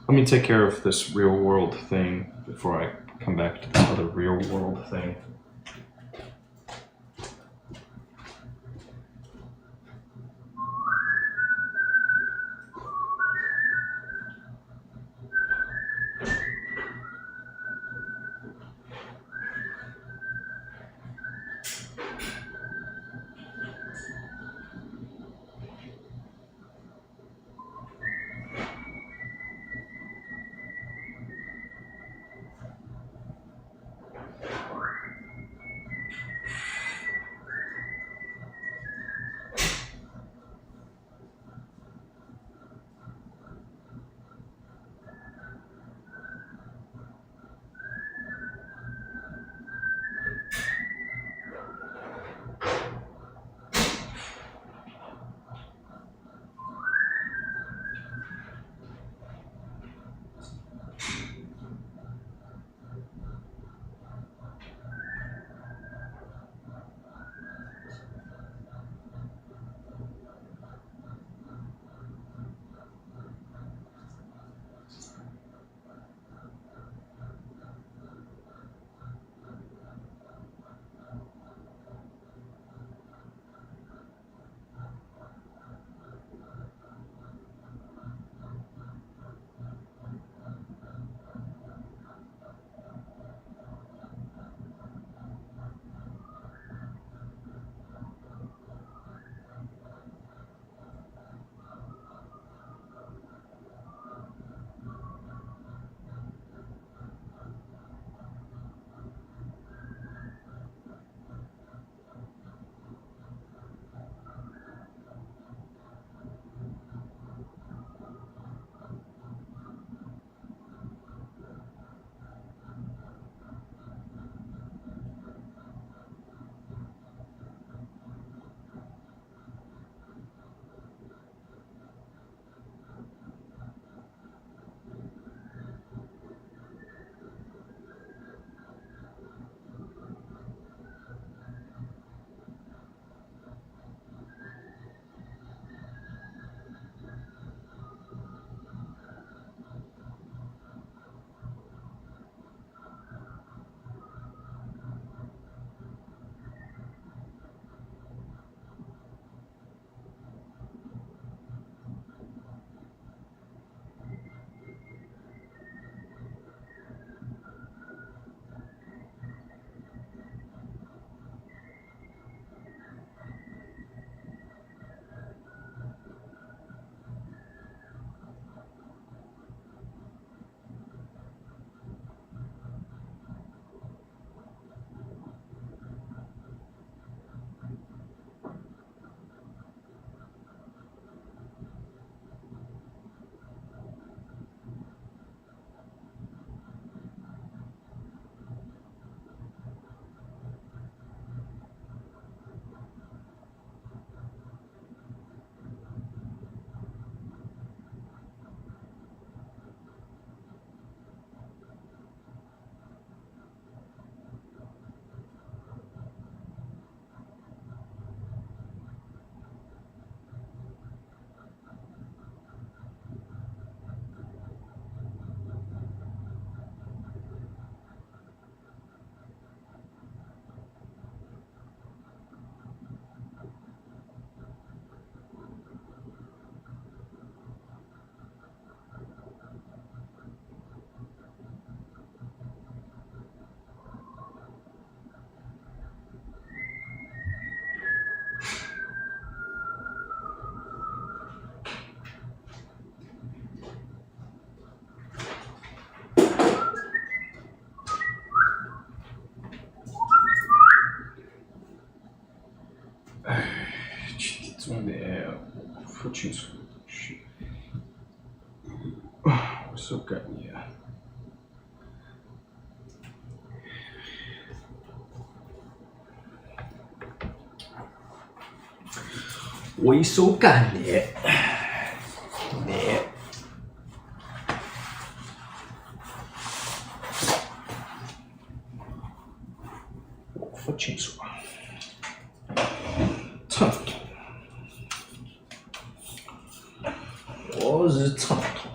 Let me take care of this real world thing before I come back to this other real world thing. 不清楚。我手感也。为手干裂，裂。我不清楚啊。唱不通，我是唱不通。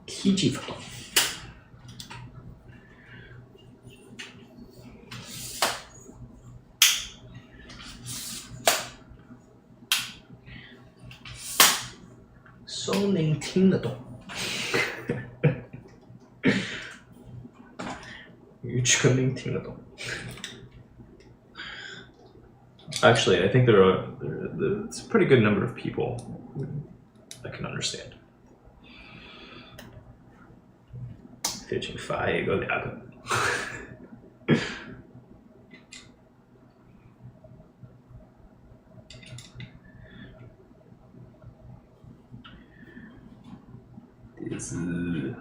体积不同。手能听得懂。语全能听得懂。Actually, I think it's a pretty good number of people that can understand. 飞行法一个两个。这是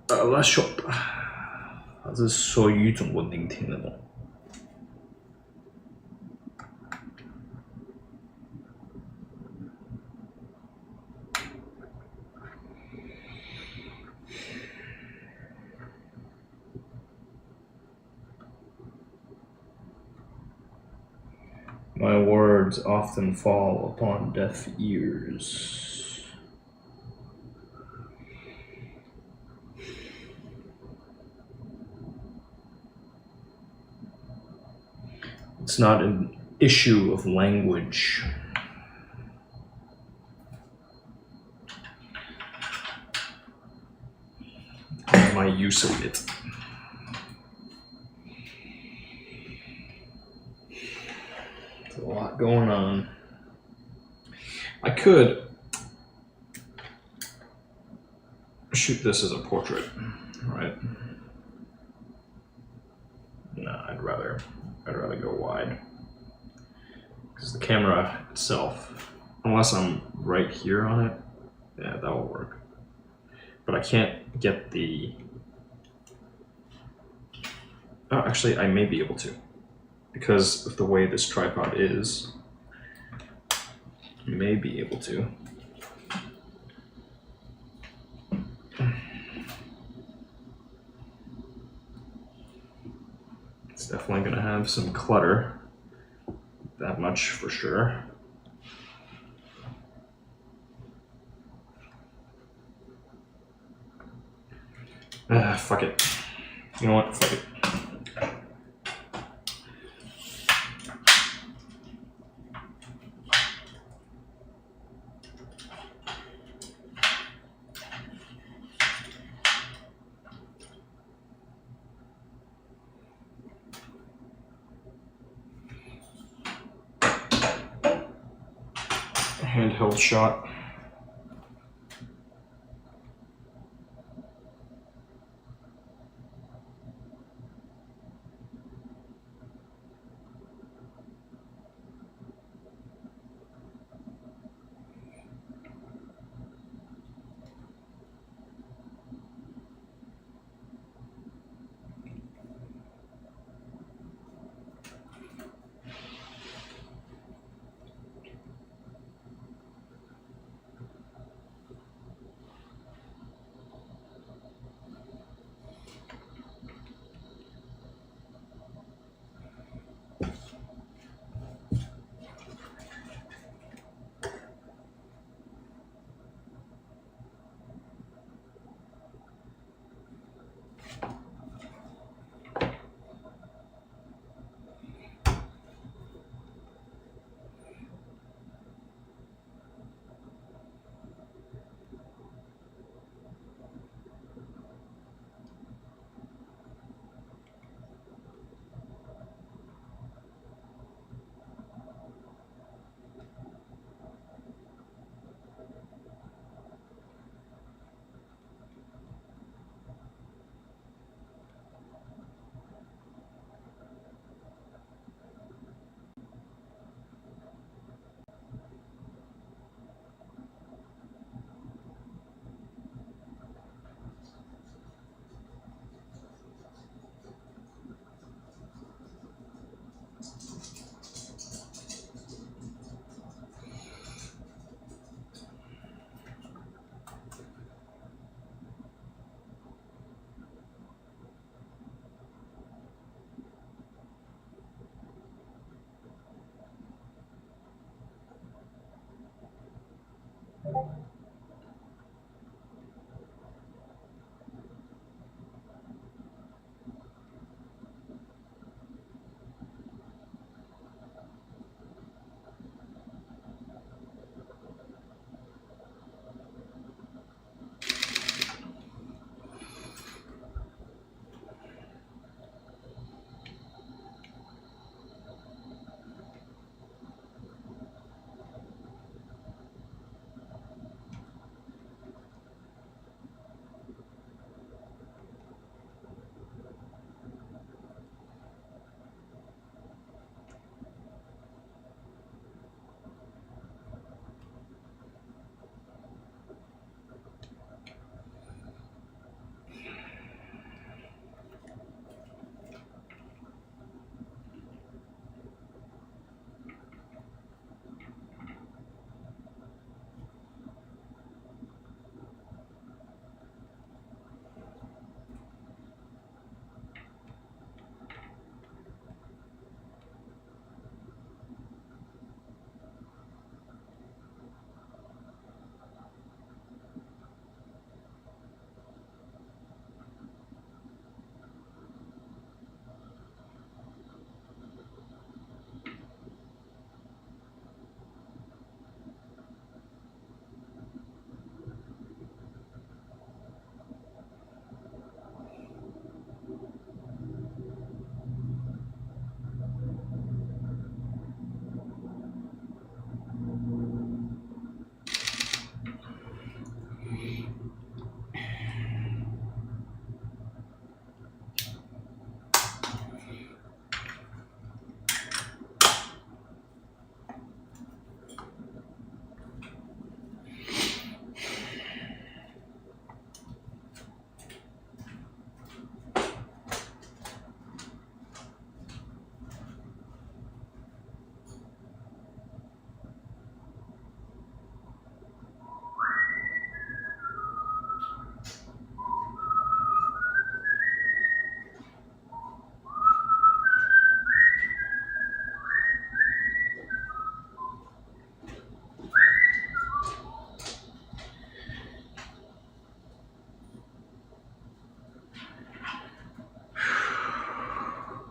我晓得，还是说语中文能听得懂。My words often fall upon deaf ears. It's not an issue of language. My use of it. A lot going on. I could shoot this as a portrait, right? No, I'd rather go wide. Because the camera itself, unless I'm right here on it, yeah, that will work. But I can't get the... Oh, actually, I may be able to. Because of the way this tripod is, you may be able to. It's definitely going to have some clutter, that much for sure. Fuck it. You know what? Fuck it. Handheld shot.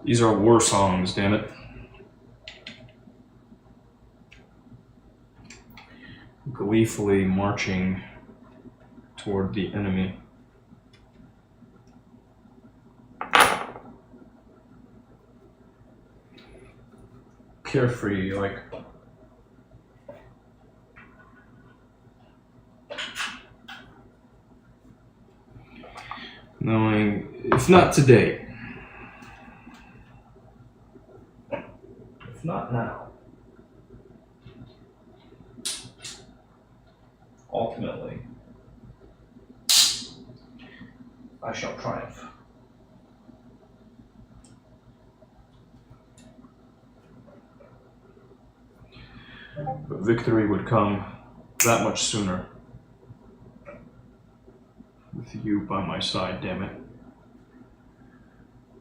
These are war songs, damn it. Gleefully marching toward the enemy. Carefree, like. Knowing, if not today, if not now, ultimately, I shall triumph. But victory would come that much sooner with you by my side, damn it.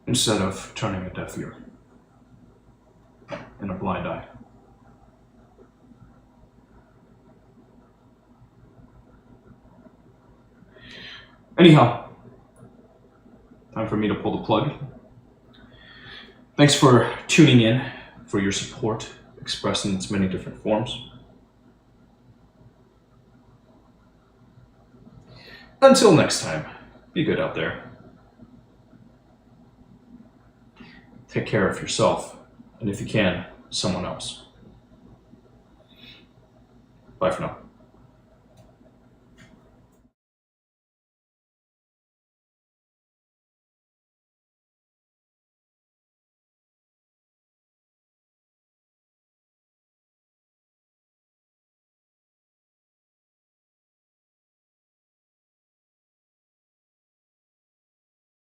Instead of turning a deaf ear and a blind eye. Anyhow, time for me to pull the plug. Thanks for tuning in, for your support, expressed in its many different forms. Until next time, be good out there. Take care of yourself, and if you can, someone else. Bye for now.